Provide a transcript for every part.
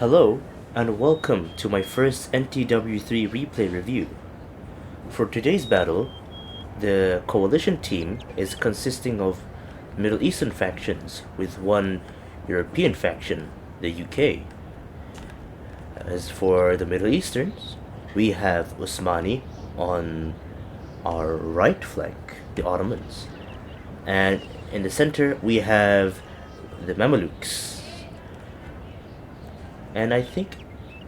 Hello, and welcome to my first NTW3 replay review. For today's battle, the coalition team is consisting of Middle Eastern factions with one European faction, the UK. As for the Middle Easterns, we have Usmani on our right flank, the Ottomans, and in the center we have the Mameluks. And I think,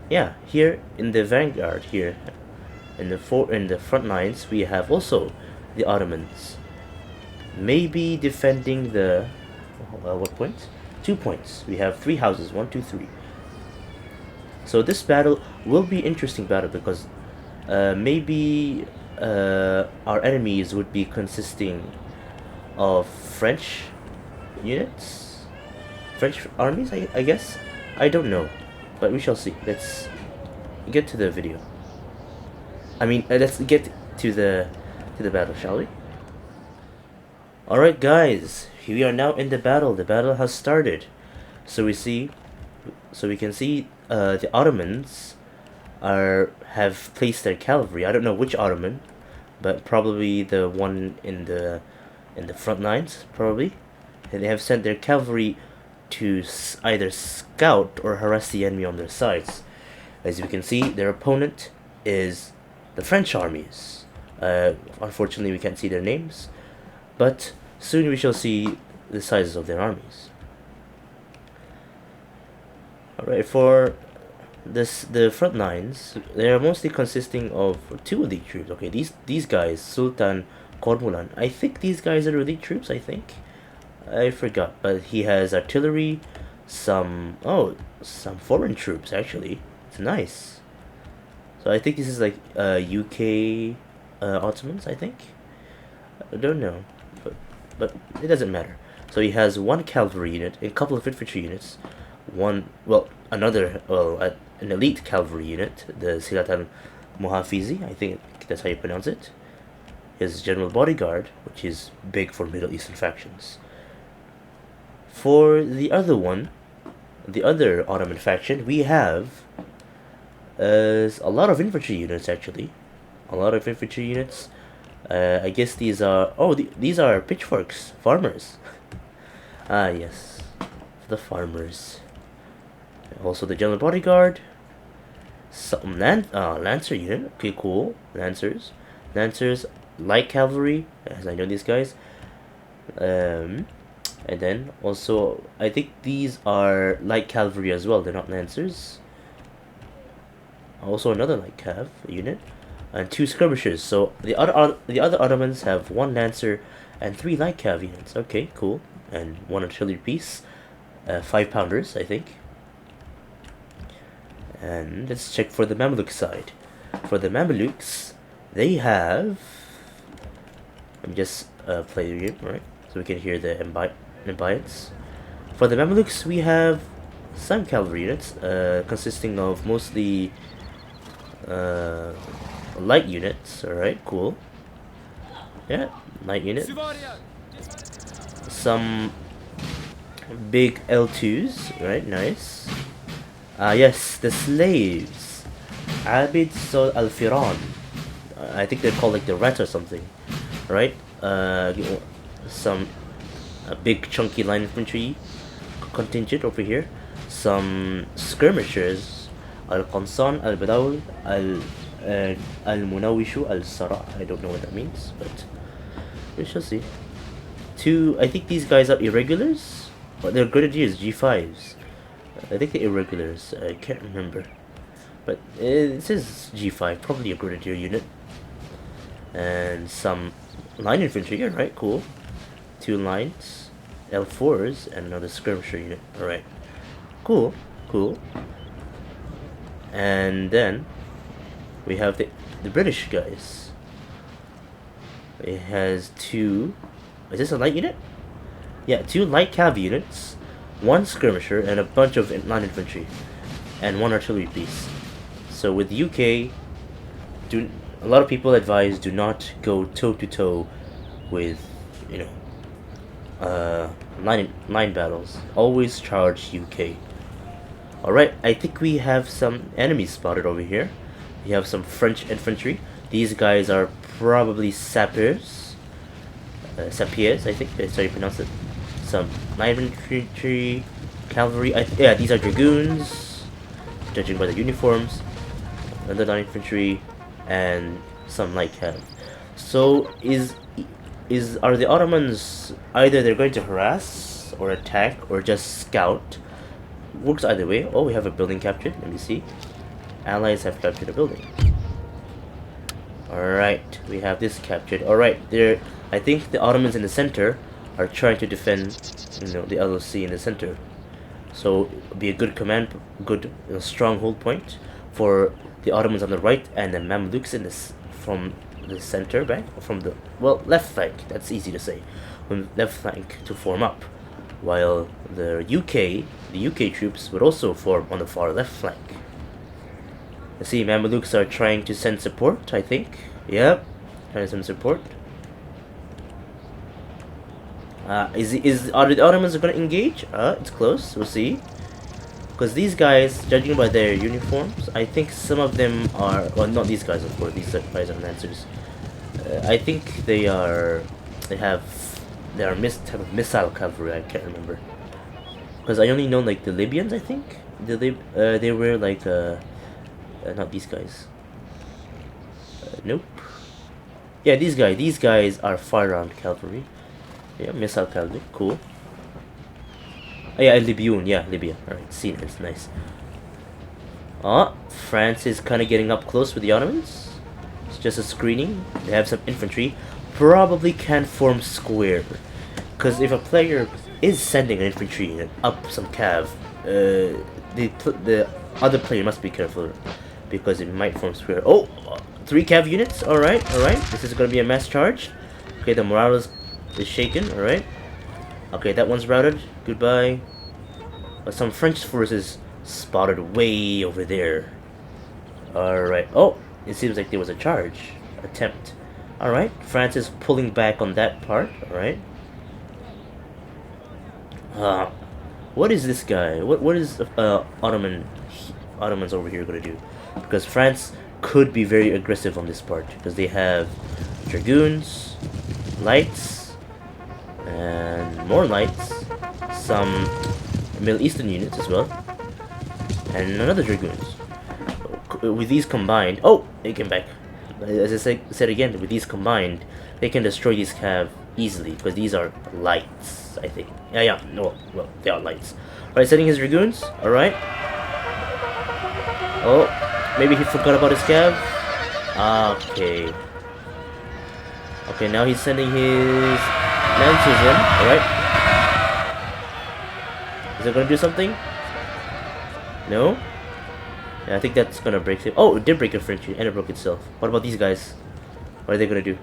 yeah, here in the vanguard, here in the front lines, we have also the Ottomans. Maybe defending the what points? 2 points. We have 3 houses. 1, 2, 3. So this battle will be interesting battle because maybe our enemies would be consisting of French units, French armies. I guess. I don't know. But we shall see. Let's get to the video. Let's get to the battle, shall we? Alright guys, we are now in the battle. The battle has started. So we can see the Ottomans have placed their cavalry. I don't know which Ottoman, but probably the one in the front lines, probably. And they have sent their cavalry to either scout or harass the enemy on their sides. As you can see, their opponent is the French armies. Unfortunately, we can't see their names, but soon we shall see the sizes of their armies. Alright, for the front lines, they are mostly consisting of 2 elite troops. Okay, these guys, Sultan Kormulan. I think these guys are elite troops, I think. I forgot, but he has artillery, some foreign troops actually. It's nice. So I think this is like UK Ottomans, I think. I don't know, but it doesn't matter. So he has 1 cavalry unit, a couple of infantry units, an elite cavalry unit, the Silat al-Muhafizi, I think that's how you pronounce it. His general bodyguard, which is big for Middle Eastern factions. For the other one, the other Ottoman faction, we have a lot of infantry units actually. A lot of infantry units. I guess these are these are pitchforks, farmers. Ah yes, the farmers. Also the general bodyguard. Some lancer unit. Okay, cool. Lancers, light cavalry. As I know these guys. And then also, I think these are light cavalry as well. They're not lancers. Also another light cav unit, and 2 skirmishers. So the other Ottomans have 1 lancer and 3 light cav units. Okay, cool. And 1 artillery piece, 5-pounders, I think. And let's check for the Mameluk side. For the Mameluks, they have. Let me just play the game, right? So we can hear the ambience. For the Mamelukes, we have some cavalry units, consisting of mostly light units. Alright, cool. Yeah, light units. Some big L2s, right? Nice. Yes, the slaves. Abid Sol Al-Firan. I think they're called like the rats or something, right? Some big chunky line infantry contingent over here. Some skirmishers. Al-Qansan, Al-Badawl, Al-Munawishu, Al-Sara. I don't know what that means, but we shall see. 2, I think these guys are irregulars, but they're grenadiers, G5s. I think they're irregulars, I can't remember. But it says G5, probably a grenadier unit. And some line infantry, right, cool. 2 lines, L4s, and another skirmisher unit. Alright, cool. And then we have the British guys. It has 2. Is this a light unit? Yeah, 2 light cav units, 1 skirmisher, and a bunch of line infantry, and 1 artillery piece. So with the UK, a lot of people advise do not go toe to toe with line battles. Always charge UK. Alright, I think we have some enemies spotted over here. We have some French infantry. These guys are probably sappers. Sapiers, I think. That's how you pronounce it. Some light infantry, cavalry. Yeah, these are dragoons, judging by the uniforms. Another light infantry, and some light cav. So are the Ottomans either they're going to harass or attack or just scout? Works either way. Oh, we have a building captured. Let me see. Allies have captured a building. Alright, we have this captured. Alright, I think the Ottomans in the center are trying to defend, the LOC in the center. So it'll be a good stronghold point for the Ottomans on the right and the Mamelukes from the center back, from the left flank. That's easy to say. From left flank to form up, while the UK troops would also form on the far left flank. You see, Mamelukes are trying to send support, I think. Yep, trying to send support. Are the Ottomans going to engage? It's close. We'll see. Because these guys, judging by their uniforms, I think some of them are. Well, not these guys, of course. These guys are Lancers. I think they have type of missile cavalry. I can't remember. Because I only know like the Libyans. I think they were like not these guys. Nope. Yeah, these guys are firearmed cavalry. Yeah, missile cavalry. Cool. Oh, yeah, Libyan. Yeah, Libya. Alright, seen it. It's nice. France is kind of getting up close with the Ottomans. It's just a screening. They have some infantry. Probably can't form square. Because if a player is sending an infantry up some cav, the other player must be careful. Because it might form square. Oh! 3 cav units. Alright. This is going to be a mass charge. Okay, the morale is shaken. Alright. Okay, that one's routed. Goodbye. But some French forces spotted way over there. Alright. Oh, it seems like there was a charge attempt. Alright, France is pulling back on that part. Alright. What is this guy? What is Ottomans over here gonna do? Because France could be very aggressive on this part because they have dragoons, lights, and more lights, some Middle Eastern units as well, and another dragoons. With these combined, oh, they came back. As I said again, with these combined, they can destroy these cav easily because these are lights, I think. Yeah, no, well, they are lights. Alright, sending his dragoons. Alright. Oh, maybe he forgot about his cav. Okay. Okay, now he's sending his lancers in. Alright. Is it gonna do something? No? Yeah, I think that's gonna break it. Oh, it did break infantry and it broke itself. What about these guys? What are they gonna do?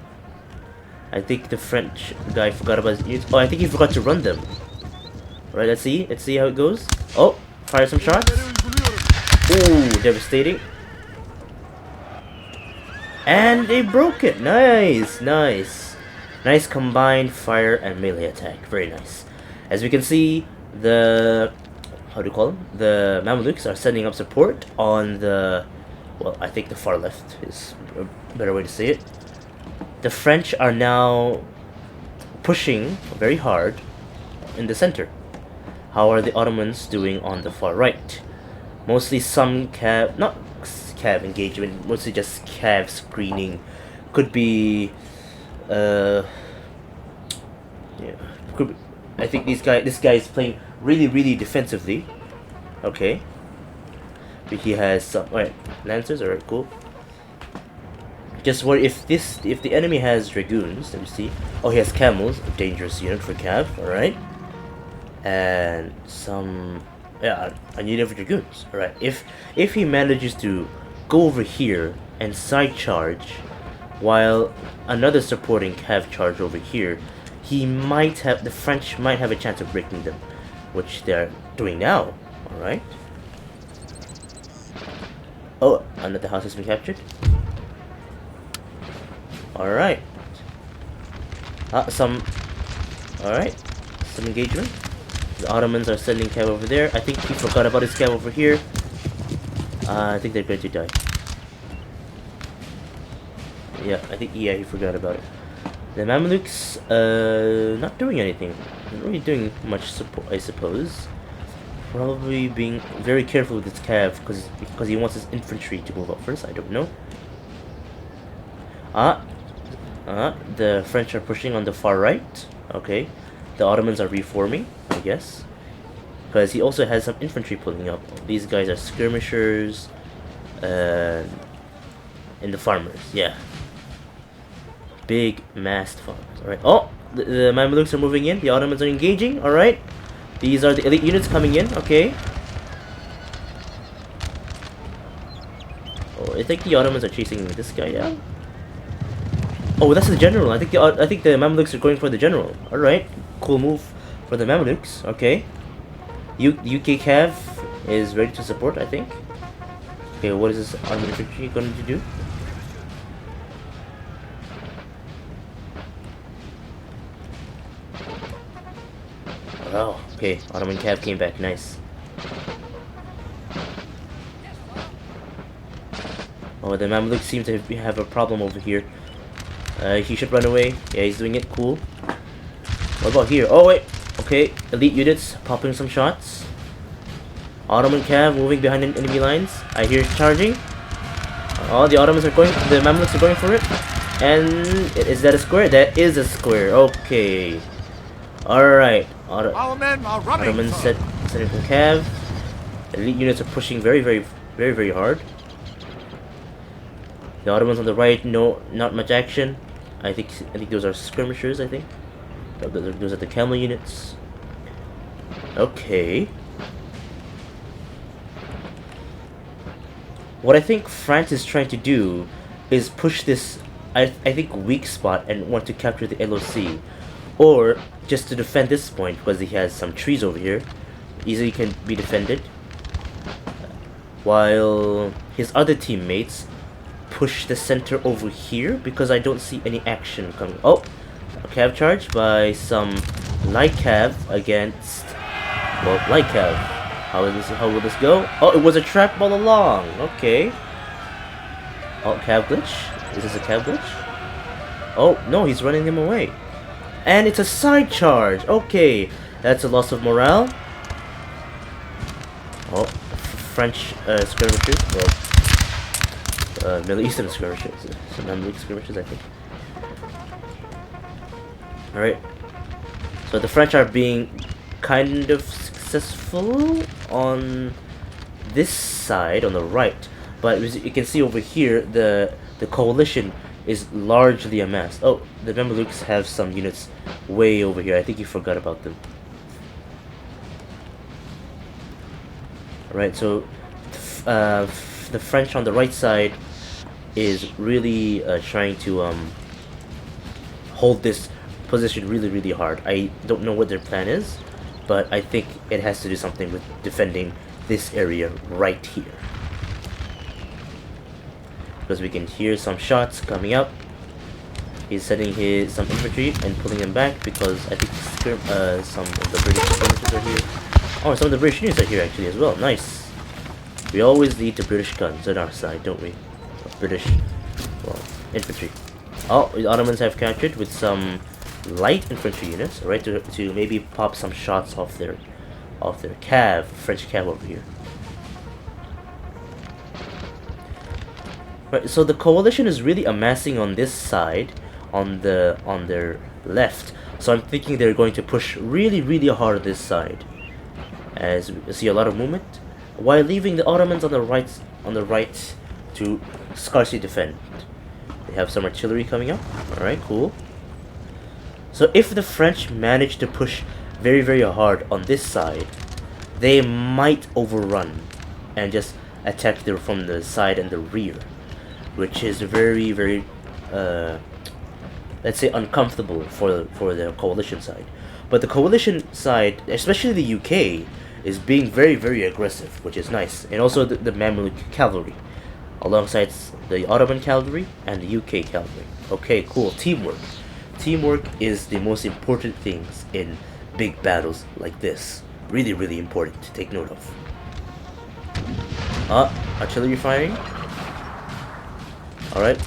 I think the French guy forgot about his units. Oh, I think he forgot to run them. Alright, let's see how it goes. Oh, fire some shots. Ooh, devastating. And they broke it. Nice. Nice combined fire and melee attack. Very nice. As we can see, the the Mamelukes are sending up support on the, well, I think the far left is a better way to say it. The French are now pushing very hard in the center. How are the Ottomans doing on the far right? Mostly some cav, not cav engagement, mostly just cav screening. Could be, yeah, could be, I think this guy is playing really defensively. Okay. But he has some, alright, lancers, alright, cool. Just what if the enemy has dragoons, let me see. Oh, he has camels, a dangerous unit for cav, alright. And some, yeah, a unit for dragoons, alright. If he manages to go over here and side charge while another supporting cav charge over here, the French might have a chance of breaking them, which they're doing now. Alright. Oh, another house has been captured. Alright. Some engagement. The Ottomans are sending cav over there. I think he forgot about his cav over here. I think they're going to die. Yeah, he forgot about it. The Mamelukes, not doing anything. Not really doing much support, I suppose. Probably being very careful with his cav because he wants his infantry to move up first. I don't know. The French are pushing on the far right. Okay, the Ottomans are reforming, I guess, because he also has some infantry pulling up. These guys are skirmishers, and the farmers. Yeah, big massed farmers. All right. Oh, the Mamelukes are moving in. The Ottomans are engaging. All right. These are the elite units coming in. Okay. Oh, I think the Ottomans are chasing this guy down. Oh, that's the general. I think the Mamelukes are going for the general. All right, cool move for the Mamelukes. Okay, UK Cav is ready to support. I think. Okay, what is this army infantry going to do? Oh, okay. Ottoman Cav came back. Nice. Oh, the Mamelukes seem to have a problem over here. He should run away. Yeah, he's doing it. Cool. What about here? Oh, wait. Okay. Elite units popping some shots. Ottoman Cav moving behind enemy lines. I hear charging. Oh, the Ottomans are going. The Mamelukes are going for it. And is that a square? That is a square. Okay. Alright. Our men are running. Ottomans setting from Cav. Elite units are pushing very hard. The Ottomans on the right, no, not much action. I think those are skirmishers. I think those are the camel units. Okay. What I think France is trying to do is push this, I think, weak spot and want to capture the LOC, or just to defend this point because he has some trees over here, easily can be defended. While his other teammates push the center over here because I don't see any action coming. Oh, a cav charge by some light cav against, well, light cav. How will this go? Oh, it was a trap all along. Okay. Oh, cav glitch. Is this a cav glitch? Oh no, he's running him away. And it's a side charge. Okay, that's a loss of morale. Oh, French skirmishers. Well, Middle Eastern skirmishers, some Mameluk skirmishers, I think. Alright, so the French are being kind of successful on this side, on the right, but as you can see over here, the coalition is largely amassed. Oh, the Mamelukes have some units way over here. I think you forgot about them. Alright, so the French on the right side is really trying to hold this position really hard. I don't know what their plan is, but I think it has to do something with defending this area right here. Because we can hear some shots coming up. He's sending some infantry and pulling them back because I think some of the British skirmishers are here. Oh, some of the British units are here actually as well. Nice. We always need the British guns on our side, don't we? British, well, infantry. Oh, the Ottomans have captured with some light infantry units, right? To maybe pop some shots off their cav, French cav over here. Right, so the coalition is really amassing on this side, on their left. So I'm thinking they're going to push really hard this side, as we see a lot of movement, while leaving the Ottomans on the right to scarcely defend. They have some artillery coming up. Alright, cool. So if the French manage to push very hard on this side, they might overrun and just attack from the side and the rear, which is very let's say uncomfortable for the coalition side. But the coalition side, especially the UK, is being very aggressive, which is nice. And also the Mameluk cavalry, alongside the Ottoman cavalry and the UK cavalry. Okay, cool. Teamwork is the most important things in big battles like this. really, really important to take note of. Artillery firing. Alright.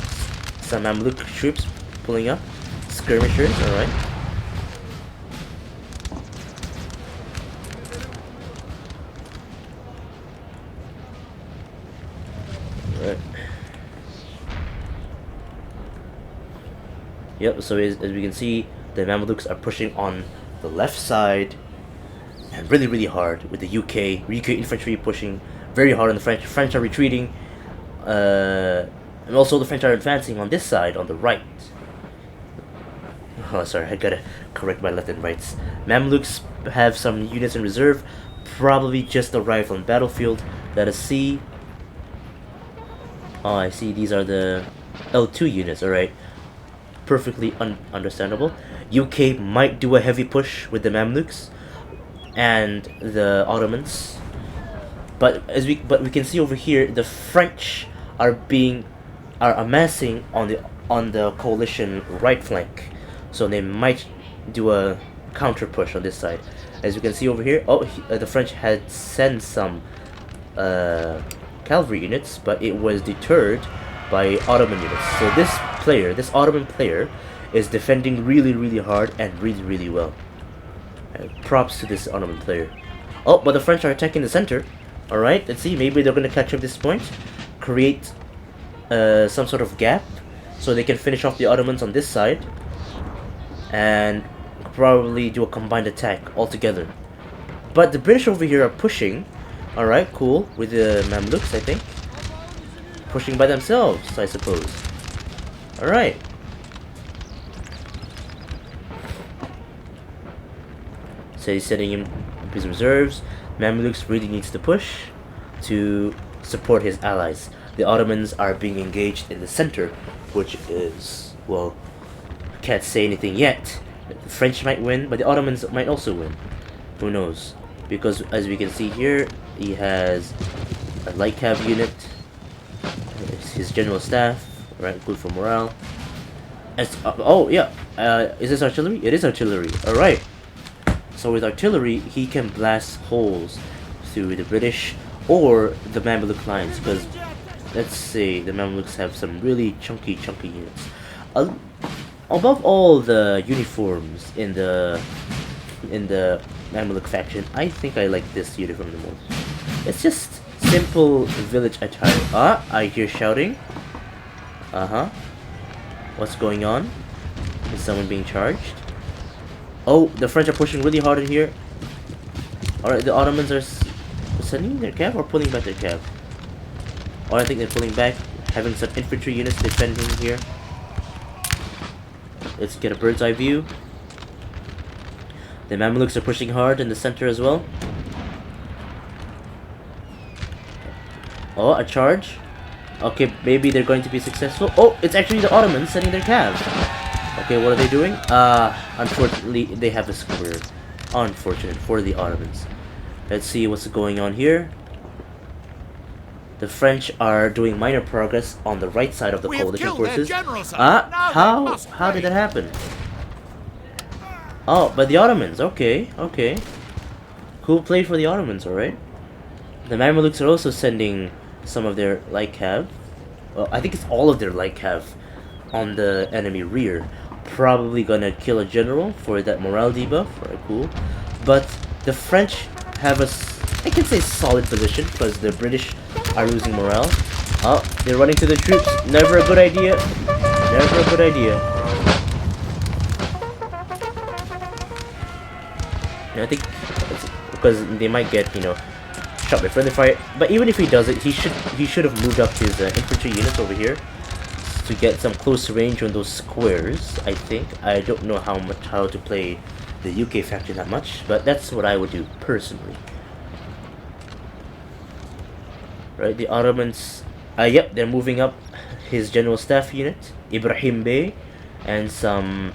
Some Mameluk troops pulling up. Skirmishers, alright. Alright. Yep, so as we can see, the Mamelukes are pushing on the left side and really, really hard with the UK infantry pushing very hard on the French. French are retreating, and also the French are advancing on this side, on the right. Oh, sorry, I gotta correct my left and rights. Mamelukes have some units in reserve, probably just arrived on the battlefield. Let us see. Oh, I see, these are the L2 units, alright. Perfectly understandable. UK might do a heavy push with the Mamelukes and the Ottomans, but we can see over here the French are amassing on the coalition right flank, so they might do a counter push on this side. As you can see over here, the French had sent some cavalry units, but it was deterred by Ottoman units. So this Ottoman player is defending really, really hard and really, really well. Props to this Ottoman player. Oh, but the French are attacking the center. Alright, let's see, maybe they're going to catch up this point, create some sort of gap so they can finish off the Ottomans on this side and probably do a combined attack altogether. But the British over here are pushing. Alright, cool, with the Mamelukes, I think. Pushing by themselves, I suppose. Alright. So he's setting in his reserves. Mamelukes really needs to push to support his allies. The Ottomans are being engaged in the center, which is, well, can't say anything yet. The French might win, but the Ottomans might also win. Who knows? Because as we can see here, he has a light cav unit, his general staff, right? Good for morale. Oh yeah, is this artillery? It is artillery. All right. So with artillery, he can blast holes through the British or the Mameluk lines, because let's say the Mameluks have some really chunky units. Above all the uniforms in the Mameluk faction, I think I like this uniform the most. It's just simple village attire. I hear shouting. What's going on? Is someone being charged? Oh, the French are pushing really hard in here. Alright, the Ottomans are sending their cav or pulling back their cav? Or I think they're pulling back, having some infantry units defending here. Let's get a bird's eye view. The Mamelukes are pushing hard in the center as well. Oh, a charge. Okay, maybe they're going to be successful. Oh, it's actually the Ottomans sending their cabs. Okay, what are they doing? Unfortunately, they have a square. Unfortunate for the Ottomans. Let's see what's going on here. The French are doing minor progress on the right side of the coalition forces. How did that happen? Oh, but the Ottomans. Okay. Cool play for the Ottomans, alright. The Mamelukes are also sending some of their light cav. Well, I think it's all of their light cav on the enemy rear. Probably gonna kill a general for that morale debuff. Alright, cool. But the French have I can say solid position, because the British are losing morale. Oh, they're running to the troops. Never a good idea. Never a good idea. And I think because they might get, shot by friendly fire. But even if he does it, he should have moved up his infantry units over here to get some close range on those squares. I think I don't know how to play the UK faction that much, but that's what I would do personally. Right, the Ottomans. Yep, they're moving up his general staff unit, Ibrahim Bey, and some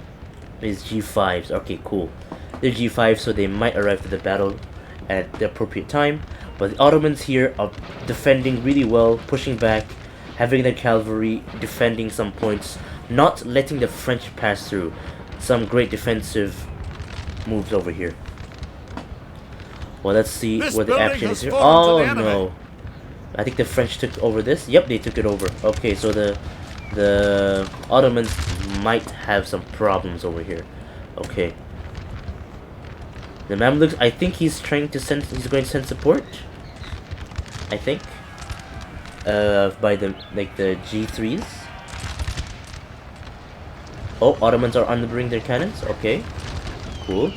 his G5s. Okay, cool. They're G5, so they might arrive to the battle at the appropriate time. But the Ottomans here are defending really well, pushing back, having their cavalry defending some points, not letting the French pass through. Some great defensive moves over here. Well, let's see This where the building action has is here. fallen to Oh the enemy. no! I think the French took over this. Yep, they took it over. Okay, so the Ottomans might have some problems over here. Okay. The Mamelukes, I think he's trying to send. He's going to send support. I think. By the G3s. Oh, Ottomans are unlimbering their cannons. Okay, cool.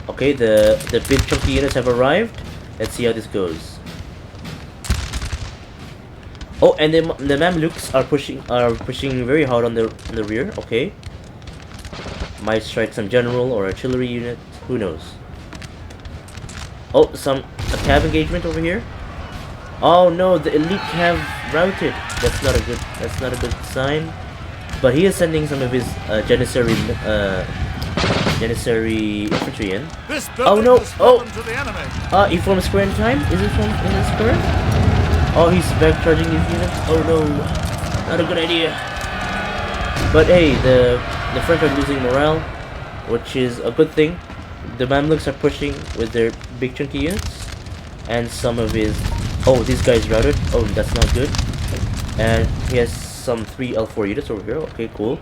Okay, the big chunky units have arrived. Let's see how this goes. Oh, and the Mamluks are pushing very hard on the rear. Okay, might strike some general or artillery unit. Who knows? Oh, a cav engagement over here. Oh no, the elite cav routed. That's not a good sign. But he is sending some of his Janissary infantry in. Oh no! Oh! He formed a square in time? Is it square? Oh, he's back charging his units? Oh no! Not a good idea. But hey, the French are losing morale, which is a good thing. The Mamluks are pushing with their big chunky units. And some of his... Oh, this guy's routed. Oh, that's not good. And he has some 3 L4 units over here. Okay, cool.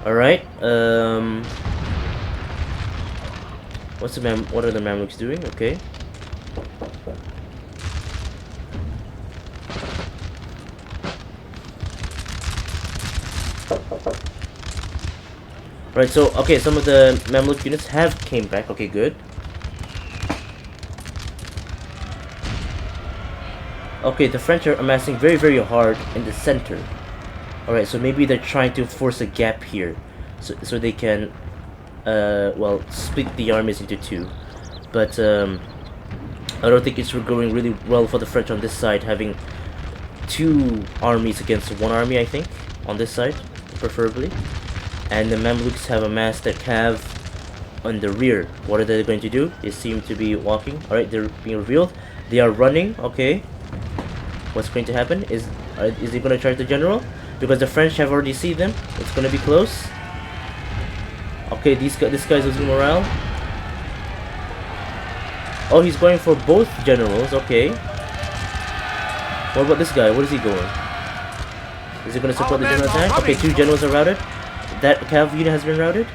Alright, what are the Mamluks doing? Okay. Right, so, okay, some of the Mamluk units have came back. Okay, good. Okay, the French are amassing very, very hard in the center. Alright, so maybe they're trying to force a gap here. So they can, well, split the armies into two. But, I don't think it's going really well for the French on this side, having 2 armies against 1 army, I think, on this side, preferably. And the Mamluks have amassed their cav on the rear. What are they going to do? They seem to be walking. Alright, they're being revealed. They are running, okay. What's going to happen? Is he going to charge the general? Because the French have already seen them. It's going to be close. Okay, this guy's losing morale. Oh, he's going for both generals, okay. What about this guy? What is he going? Is he going to support the general attack? Okay, 2 generals are routed. That cav unit has been routed.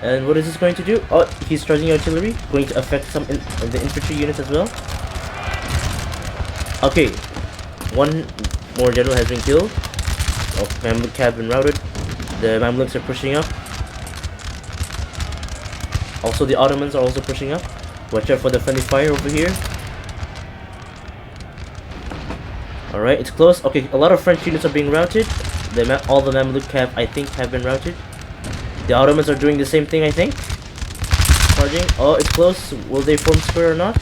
And what is this going to do? Oh, he's charging artillery. Going to affect some of the infantry units as well. Okay. 1 more general has been killed. Oh, Mameluk cav been routed. The Mamluks are pushing up. Also, the Ottomans are also pushing up. Watch out for the friendly fire over here. Alright, it's close. Okay, a lot of French units are being routed. All the Mameluk cav, I think, have been routed. The Ottomans are doing the same thing, I think. Charging. Oh, it's close. Will they form square or not?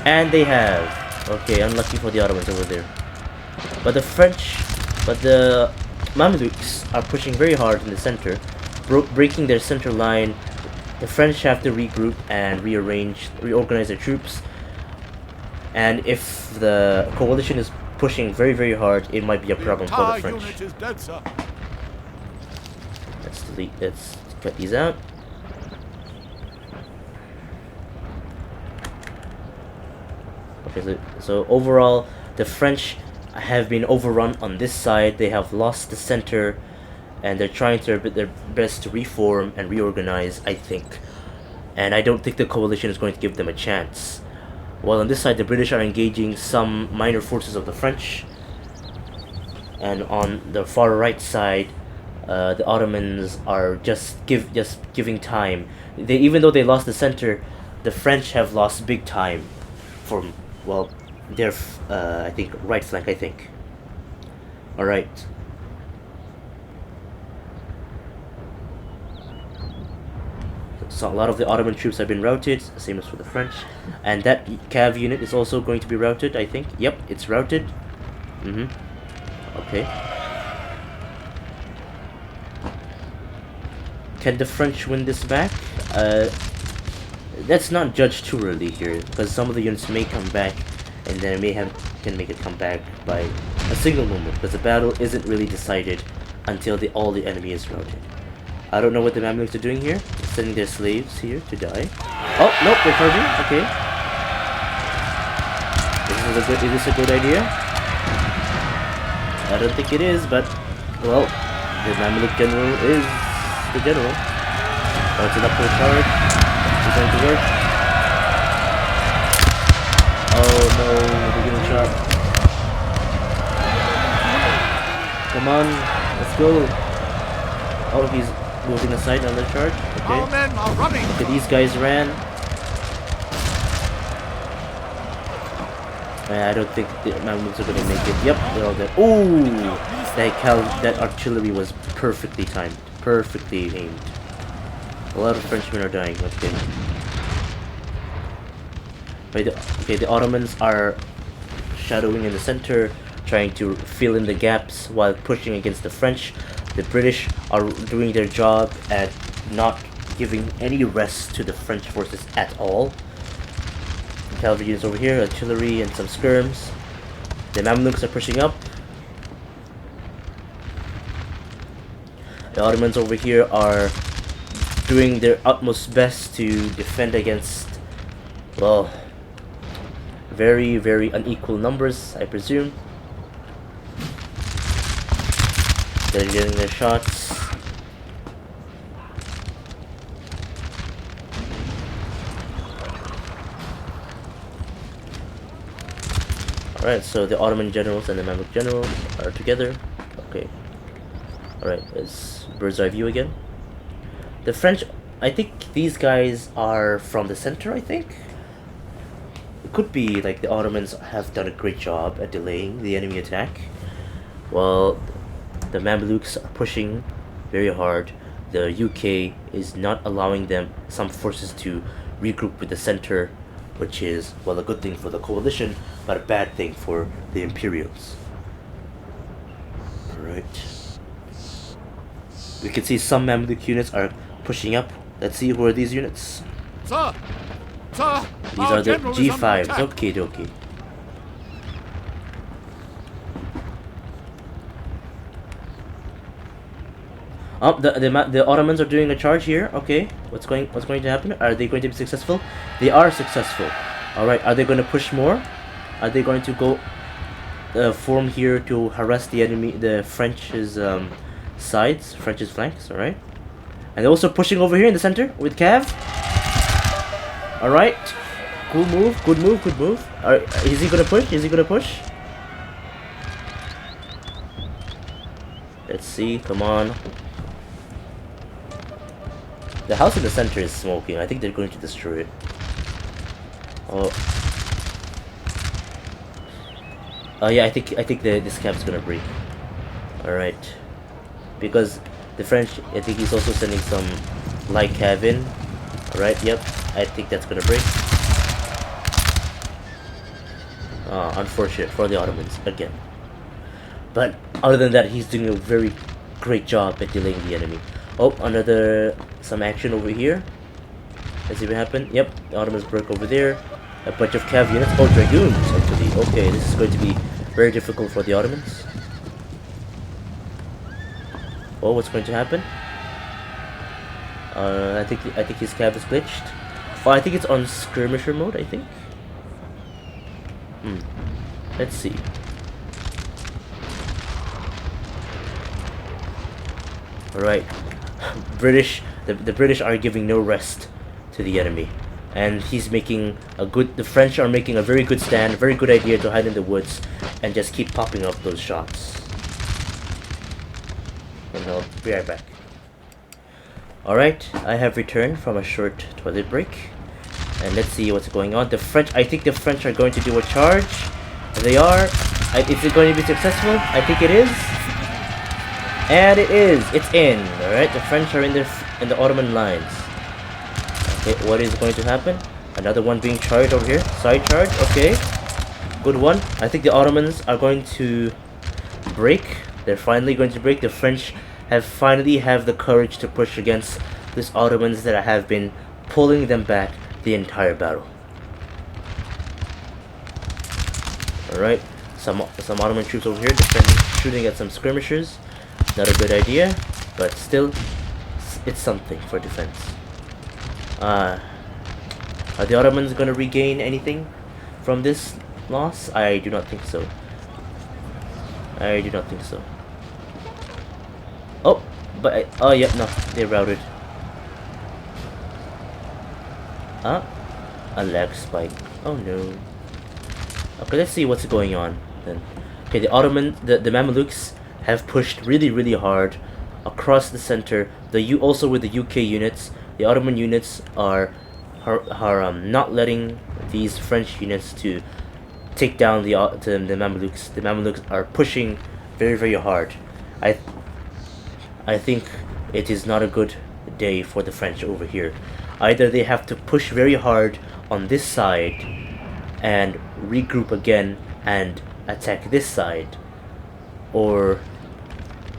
And they have. Okay, unlucky for the Ottomans over there. But the Mamelukes are pushing very hard in the center, breaking their center line. The French have to regroup and reorganize their troops. And if the coalition is pushing very, very hard, it might be a problem for the French. Let's cut these out. Okay, so overall, the French have been overrun on this side. They have lost the center, and they're trying their best to reform and reorganize, I think. And I don't think the coalition is going to give them a chance. While on this side, the British are engaging some minor forces of the French. And on the far right side, the Ottomans are just giving time. Even though they lost the center, the French have lost big time from, well, their I think right flank, I think. All right. So a lot of the Ottoman troops have been routed, same as for the French. And that cav unit is also going to be routed, I think. Yep, it's routed. Okay. Can the French win this back? Let's not judge too early here, because some of the units may come back, and then can make it come back by a single moment, because the battle isn't really decided until all the enemy is routed. I don't know what the Mamelukes are doing here. They're sending their slaves here to die. Oh, nope, they're charging. Okay. Is this a good idea? I don't think it is, but, well, the Mameluk general is the general. Oh, it's an upward charge. It's going to work. Oh no, they're getting shot. Come on, let's go. Oh, he's moving aside on the charge. Okay. Our men are running. Okay, these guys ran. I don't think the Mamelukes are gonna make it. Yep, they're all dead. Ooh! That artillery was perfectly timed. Perfectly aimed. A lot of Frenchmen are dying. Okay. Okay, the Ottomans are shadowing in the center, trying to fill in the gaps while pushing against the French. The British are doing their job at not giving any rest to the French forces at all. Cavalry units over here, artillery and some skirms. The Mamelukes are pushing up. The Ottomans over here are doing their utmost best to defend against, well, very, very unequal numbers, I presume. They're getting their shots. Alright, so the Ottoman generals and the Mameluk generals are together. Okay. Alright, it's bird's eye view again. The French, I think these guys are from the center, I think. It could be like the Ottomans have done a great job at delaying the enemy attack. Well, the Mamelukes are pushing very hard. The UK is not allowing them, some forces, to regroup with the center, which is, well, a good thing for the coalition, but a bad thing for the Imperials. Alright. We can see some Mameluk units are pushing up. Let's see who are these units. Sir! Sir! These are the G5s. Okie dokie. Oh, the Ottomans are doing a charge here. Okay, what's going to happen? Are they going to be successful? They are successful. All right, are they going to push more? Are they going to go form here to harass the enemy, the French's sides, French's flanks? All right, and they're also pushing over here in the center with Cav. All right, cool move, good move, good move. All right, is he gonna push? Is he gonna push? Let's see. Come on. The house in the center is smoking. I think they're going to destroy it. Oh. Oh yeah, I think this cap's gonna break. All right, because the French, I think he's also sending some light cav in. All right, yep, I think that's gonna break. Unfortunate for the Ottomans again. But other than that, he's doing a very great job at delaying the enemy. Oh, some action over here. Let's see what happened. Yep, the Ottomans broke over there. A bunch of cav units. Oh, dragoons, actually. Okay, this is going to be very difficult for the Ottomans. Oh, what's going to happen? I think his cav is glitched. Oh, I think it's on skirmisher mode, I think. Let's see. Alright. The British are giving no rest to the enemy. And the French are making a very good stand, very good idea to hide in the woods and just keep popping up those shots. And I'll be right back. Alright, I have returned from a short toilet break. And let's see what's going on. I think the French are going to do a charge. They are. Is it going to be successful? I think it is. And it is. It's in. Alright, the French are in the Ottoman lines. Okay, what is going to happen? Another one being charged over here. Side charge. Okay. Good one. I think the Ottomans are going to break. They're finally going to break. The French finally have the courage to push against these Ottomans that have been pulling them back the entire battle. Alright. Some Ottoman troops over here defending, shooting at some skirmishers. Not a good idea, but still, it's something for defense. Are the Ottomans gonna regain anything from this loss? I do not think so. I do not think so. Oh, but oh yeah, no, they routed. A lag spike. Oh no. Okay, let's see what's going on then. Okay, the Mamelukes have pushed really hard across the center. Also with the UK units, the Ottoman units are not letting these French units to take down the Mamelukes. The Mamelukes are pushing very hard. I think it is not a good day for the French over here. Either they have to push very hard on this side and regroup again and attack this side, or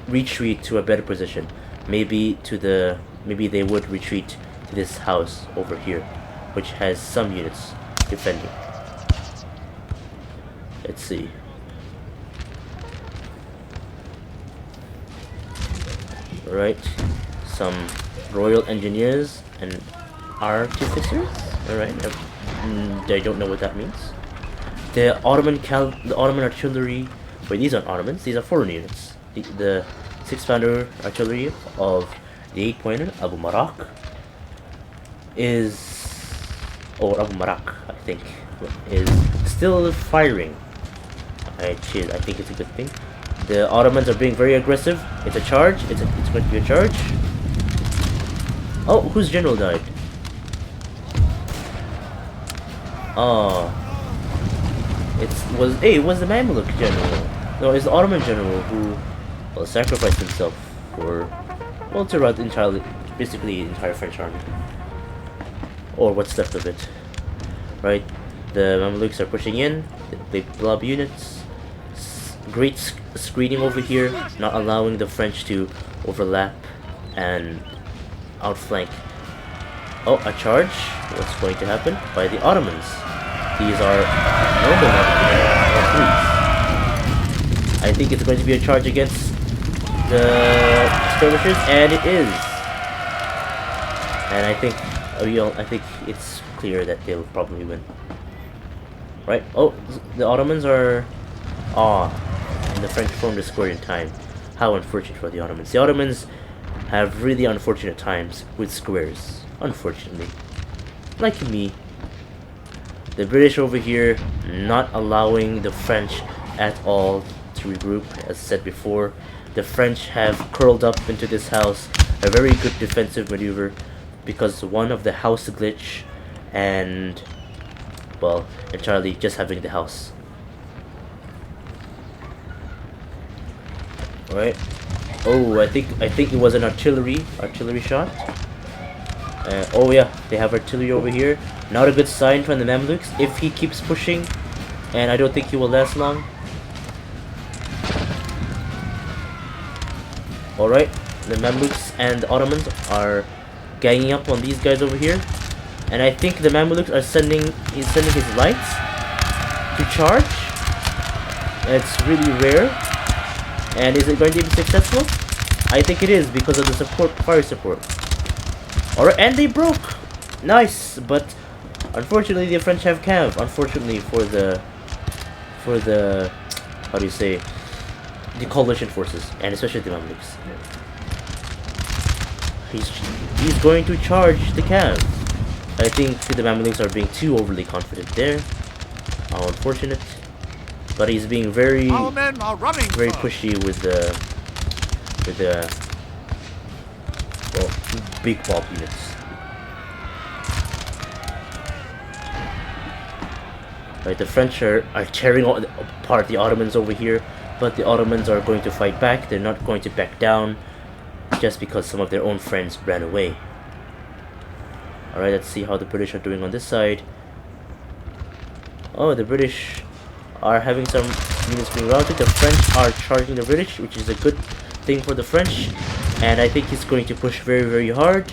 retreat to a better position. Maybe they would retreat to this house over here, which has some units defending. Let's see. Alright, some royal engineers and artificers. Alright, I don't know what that means. The Ottoman artillery. Wait, these aren't Ottomans. These are foreign units. The 6-pounder artillery of the 8-pointer Abu Marak Abu Marak, I think, is still firing. I think it's a good thing. The Ottomans are being very aggressive. It's a charge. It's going to be a charge. Oh, whose general died? Oh, it was the Mameluk general. No, it's the Ottoman general who sacrificed himself to rout basically the entire French army, or what's left of it. Right, the Mamelukes are pushing in. They blob units. Great screening over here, not allowing the French to overlap and outflank. Oh, a charge. What's going to happen by the Ottomans? These are normal threes. I think it's going to be a charge against the skirmishers, and it is. And I think it's clear that they'll probably win. Right? Oh, the Ottomans are. And the French formed a square in time. How unfortunate for the Ottomans. The Ottomans have really unfortunate times with squares. Unfortunately. Like me. The British over here not allowing the French at all to regroup. As said before, the French have curled up into this house. A very good defensive maneuver because one of the house glitch and, well, entirely just having the house. Alright. Oh, I think it was an artillery shot. Oh yeah, they have artillery over here. Not a good sign from the Mamelukes if he keeps pushing, and I don't think he will last long. Alright, the Mamelukes and the Ottomans are ganging up on these guys over here, and I think the Mamelukes are sending his lights to charge. It's really rare. And is it going to be successful? I think it is because of the fire support. Alright, and they broke! Nice, but unfortunately the French have cav. Unfortunately for the how do you say, the coalition forces, and especially the Mamelukes. He's going to charge the cav. I think the Mamelukes are being too overly confident there. How unfortunate. But he's being very pushy with the big bulk units. Right, the French are tearing apart the Ottomans over here, but the Ottomans are going to fight back. They're not going to back down just because some of their own friends ran away. Alright, let's see how the British are doing on this side. Oh, the British are having some units being routed. The French are charging the British, which is a good thing for the French. And I think he's going to push very hard.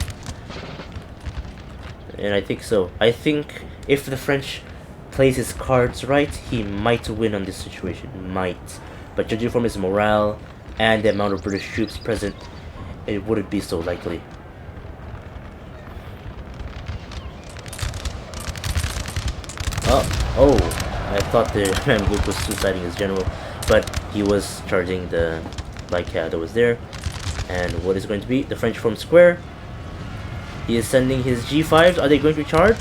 And I think so. I think if the French plays his cards right, he might win on this situation. Might. But judging from his morale and the amount of British troops present, it wouldn't be so likely. Oh, I thought the Mameluk was suiciding his general, but he was charging the light cab that was there. And what is going to be? The French form square. He is sending his G5s. Are they going to charge?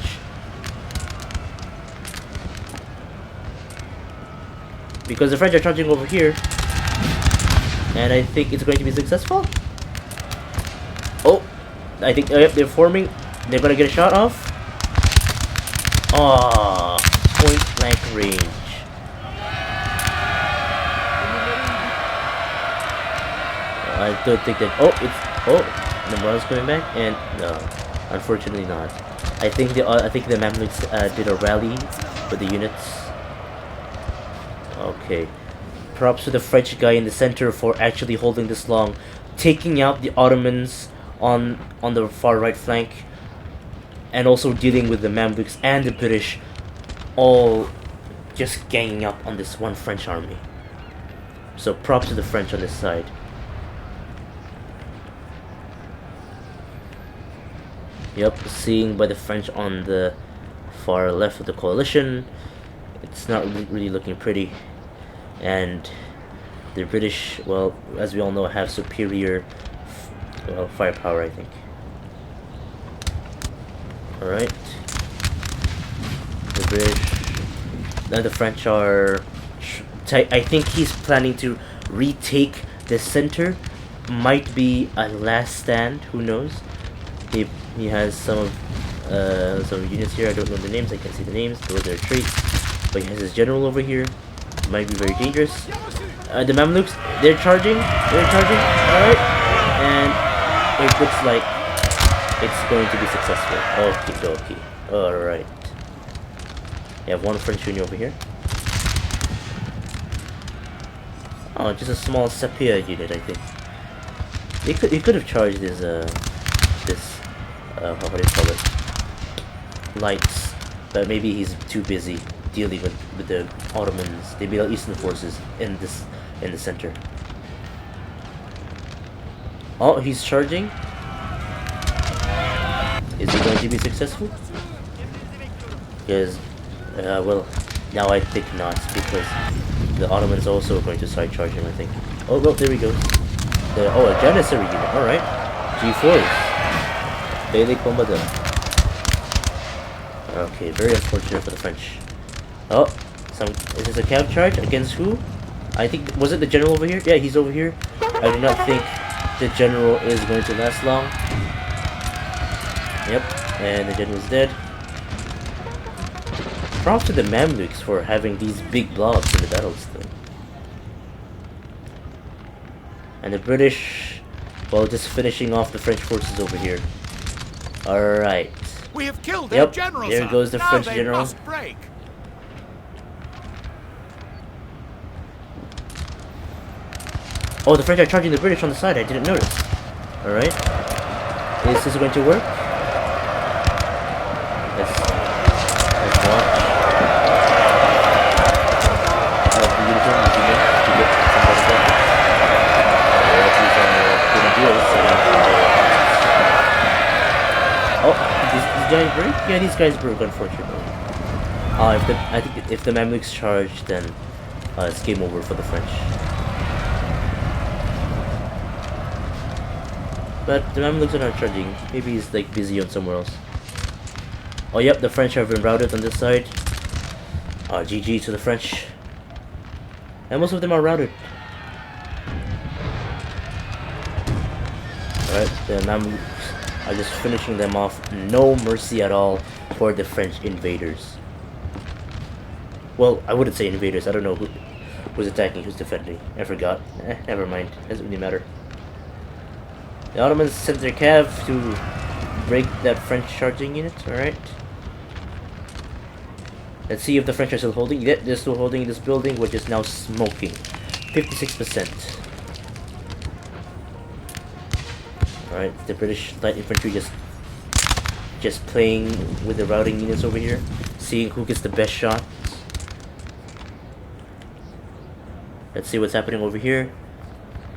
Because the French are charging over here. And I think it's going to be successful. Oh, I think yep, they're forming. They're going to get a shot off. Ah, point blank range. I don't think that. The Morales coming back, and no, unfortunately not. I think the Mamelukes did a rally with the units. Okay, props to the French guy in the center for actually holding this long, taking out the Ottomans on the far right flank, and also dealing with the Mamelukes and the British, all just ganging up on this one French army. So props to the French on this side. Yep, seeing by the French on the far left of the coalition, it's not really looking pretty. And the British, well, as we all know, have superior firepower, I think. Alright. The British... Now the French are... I think he's planning to retake the center. Might be a last stand, who knows. He has some units here. I don't know the names. I can't see the names. Those are traits. But he has his general over here. Might be very dangerous. The Mamelukes, they're charging. Alright. And it looks like it's going to be successful. Okie dokie. Alright. You have one French unit over here. Oh, just a small Sapir unit, I think. He could have charged his what do you call it? Lights, but maybe he's too busy dealing with the Ottomans, the Middle Eastern forces in the center. Oh, he's charging. Is he going to be successful? Because, well, now I think not, because the Ottomans are also going to start charging, I think. Oh, well, there we go. A Janissary unit, alright. G4s. Bailey Combada. Okay, very unfortunate for the French. Oh, is this a cab charge against who? I think, was it the general over here? Yeah, he's over here. I do not think the general is going to last long. Yep, and the general's dead. Props to the Mamluks for having these big blobs in the battles though. And the British, well, just finishing off the French forces over here. Alright. We have killed their general. There goes the now French they general. Must break. Oh, the French are charging the British on the side. I didn't notice. Alright. Is this going to work? Let's watch. The uniform to get somebody back. Oh, these guys broke? Yeah, these guys broke, unfortunately. I think if the Mamluks charge, then it's game over for the French. But the Mamelukes are not charging. Maybe he's like busy on somewhere else. Oh yep, the French have been routed on this side. GG to the French. And most of them are routed. Alright, the Mamelukes are just finishing them off. No mercy at all for the French invaders. Well, I wouldn't say invaders. I don't know who's attacking, who's defending. I forgot. Never mind. Doesn't really matter. The Ottomans sent their cav to break that French charging unit. Alright. Let's see if the French are still holding. Yep, they're still holding this building, which is now smoking. 56%. Alright, the British light infantry just playing with the routing units over here. Seeing who gets the best shots. Let's see what's happening over here.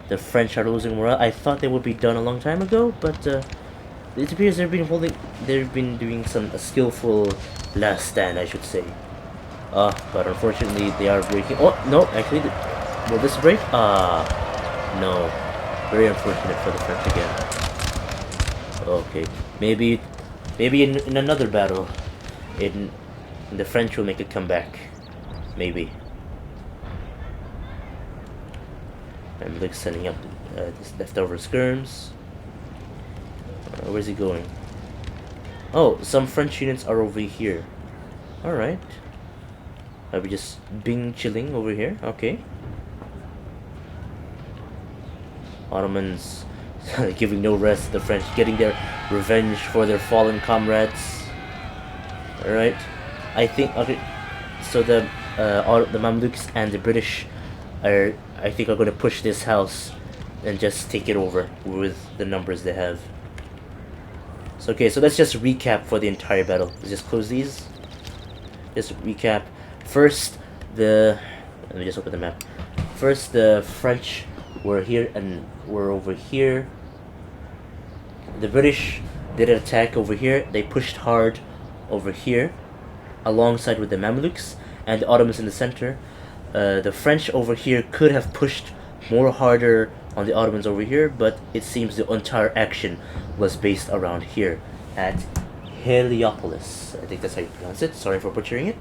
The French are losing morale. I thought they would be done a long time ago, but it appears they've been doing some skillful last stand, I should say. But unfortunately they are breaking. Oh no, actually, will this break? No. Very unfortunate for the French again. Okay, maybe in another battle, the French will make a comeback. Maybe. I'm like sending up this leftover skirms. Where's he going? Oh, some French units are over here. Alright. Are we just being chilling over here? Okay. Ottomans giving no rest. The French getting their revenge for their fallen comrades. Alright. I think, okay, so the Mamluks and the British are, I think, are going to push this house and just take it over with the numbers they have. So okay, so let's just recap for the entire battle. Let's just close these. Just recap. First, let me just open the map. First, the French were here and were over here. The British did an attack over here. They pushed hard over here, alongside with the Mamelukes and the Ottomans in the center. The French over here could have pushed more harder on the Ottomans over here, but it seems the entire action was based around here at Heliopolis. I think that's how you pronounce it. Sorry for butchering it.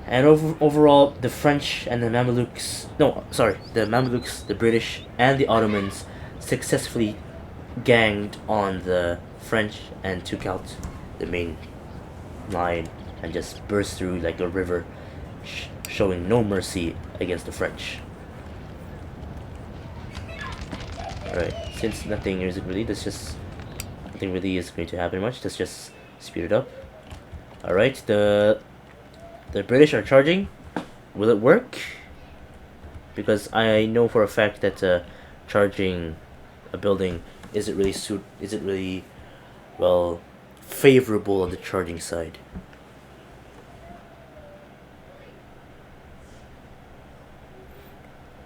And overall, the French and the Mamelukes, the Mamelukes, the British, and the Ottomans successfully ganged on the French and took out the main line and just burst through like a river, showing no mercy against the French. Alright, since nothing is really, nothing really is going to happen much. Let's just speed it up. Alright, the British are charging. Will it work? Because I know for a fact that charging a building isn't really well favorable on the charging side.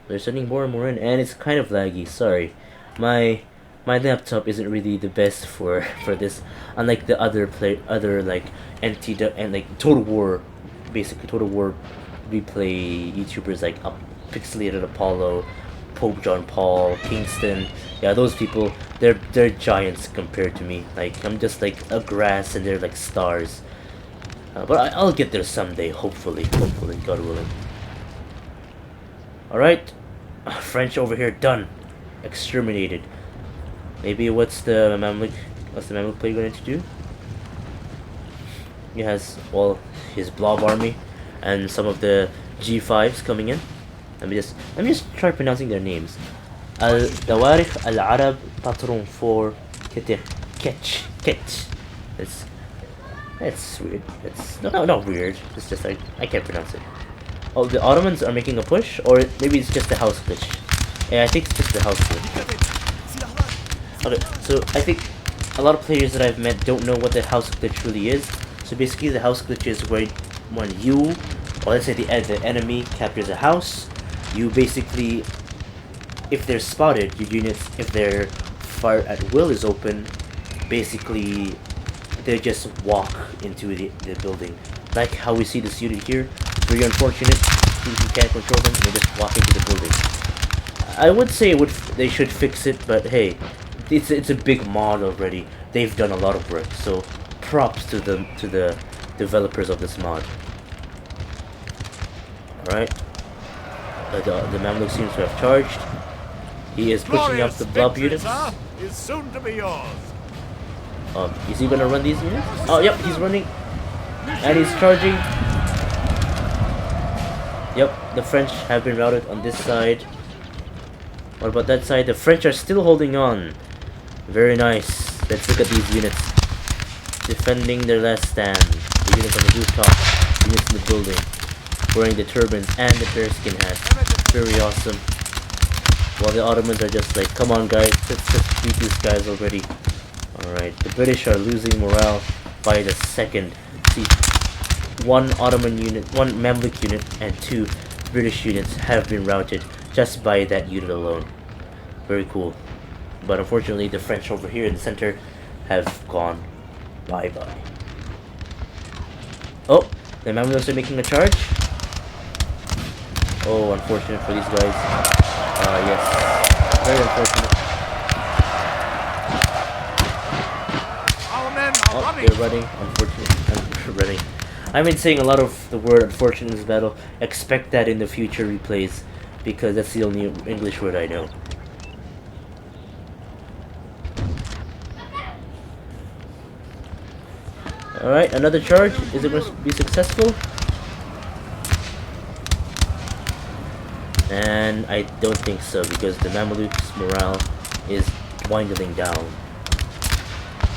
They're sending more and more in, and it's kind of laggy. Sorry, my laptop isn't really the best for this. Unlike the other like NTW and like Total War replay YouTubers like Pixelated Apollo, Pope John Paul, Kingston. Yeah, those people, they're giants compared to me. Like, I'm just like a grass and they're like stars. But I'll get there someday, hopefully, God willing. Alright, French over here, done. Exterminated. Maybe what's the Mameluk player going to do? He has, well, his blob army and some of the G5s coming in. Let me just try pronouncing their names. Al-Dawarikh Al-Arab Patron 4 Ketch. It's weird. It's not weird. It's just like I can't pronounce it. Oh, the Ottomans are making a push, or maybe it's just the house glitch. Yeah, I think it's just the house glitch. Okay, so I think a lot of players that I've met don't know what the house glitch really is. So basically, the house glitch is where when you, or let's say the enemy captures a house, you basically, if they're spotted, your units, if their fire at will is open, basically they just walk into the building. Like how we see this unit here. Very unfortunate. You can't control them, they just walk into the building. I would say they should fix it, but hey, it's a big mod already. They've done a lot of work, so props to the developers of this mod. Alright. The Mameluk seems to have charged. He is pushing up the blob units. Is soon to be yours. Is he gonna run these units? Oh, yep, he's running. And he's charging. Yep, the French have been routed on this side. What about that side? The French are still holding on. Very nice. Let's look at these units. Defending their last stand. The units on the rooftop. Units in the building. Wearing the turbans and the bearskin hats. Very awesome. While the Ottomans are just like, come on guys, let's just beat these guys already. Alright, the British are losing morale by the second. See, one Ottoman unit, one Mamluk unit, and two British units have been routed just by that unit alone. Very cool. But unfortunately, the French over here in the center have gone bye-bye. Oh, the Mameluks are making a charge. Oh, unfortunate for these guys. Yes, very unfortunate. Our men are running. They're running. Unfortunately, running. I've been saying a lot of the word "unfortunate" in this battle. Expect that in the future replays, because that's the only English word I know. Alright, another charge. Is it going to be successful? And I don't think so, because the Mameluk's morale is dwindling down.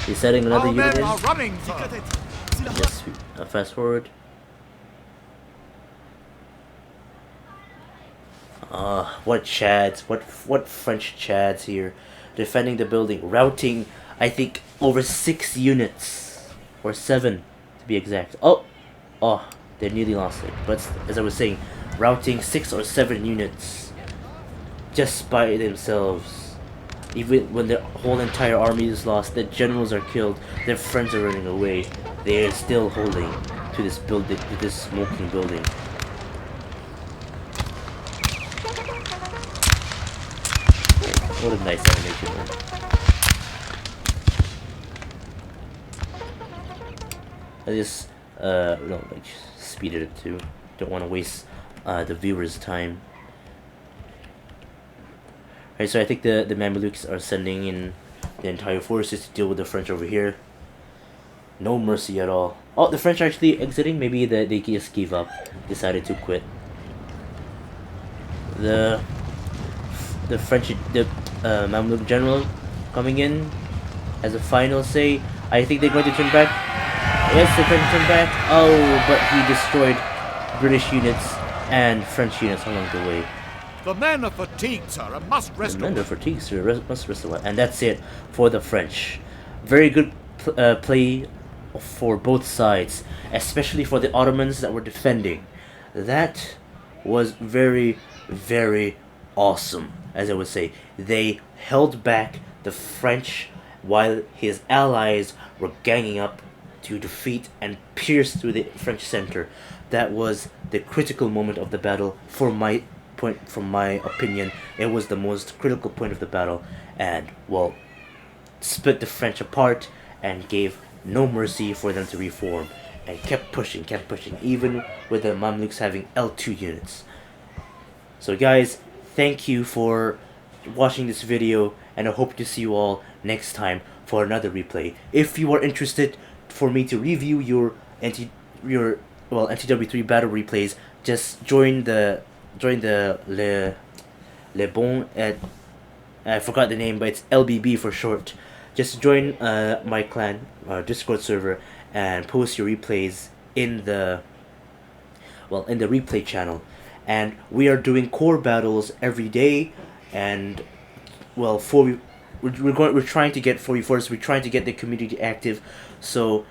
He's setting another Our unit men in. are running, sir. Just fast forward. What Chads, what French Chads here, defending the building, routing, I think, over 6 units, or 7 to be exact. Oh, they nearly lost it. But as I was saying, routing 6 or 7 units just by themselves. Even when the whole entire army is lost, the generals are killed, their friends are running away, they are still holding to this building, to this smoking building. What a nice animation, man. I just, no, like, speeded it too. Don't want to waste the viewers' time. Alright, so I think the Mamelukes are sending in the entire forces to deal with the French over here. No mercy at all. Oh, the French are actually exiting. Maybe they just gave up, decided to quit. The Mameluk general coming in as a final say. I think they're going to turn back. Yes, they're going to turn back. Oh, but he destroyed British units and French units along the way. The men are fatigued, sir, and must rest. The men are fatigued, sir. Must rest a while. And that's it for the French. Very good play for both sides, especially for the Ottomans that were defending. That was very, very awesome, as I would say. They held back the French while his allies were ganging up to defeat and pierce through the French center. That was the critical moment of the battle. From my opinion, it was the most critical point of the battle, and, well, split the French apart and gave no mercy for them to reform, and kept pushing, even with the Mamluks having L2 units. So guys, thank you for watching this video, and I hope to see you all next time for another replay. If you are interested for me to review your NTW3 battle replays, just join the Le Bon at, I forgot the name, but it's LBB for short. Just join my clan Discord server and post your replays in the replay channel. And we are doing core battles every day, and, well, we're trying to get 44s. We're trying to get the community active, so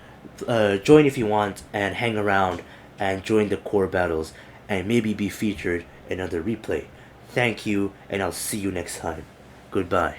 join if you want and hang around and join the core battles and maybe be featured in another replay. Thank you, and I'll see you next time. Goodbye.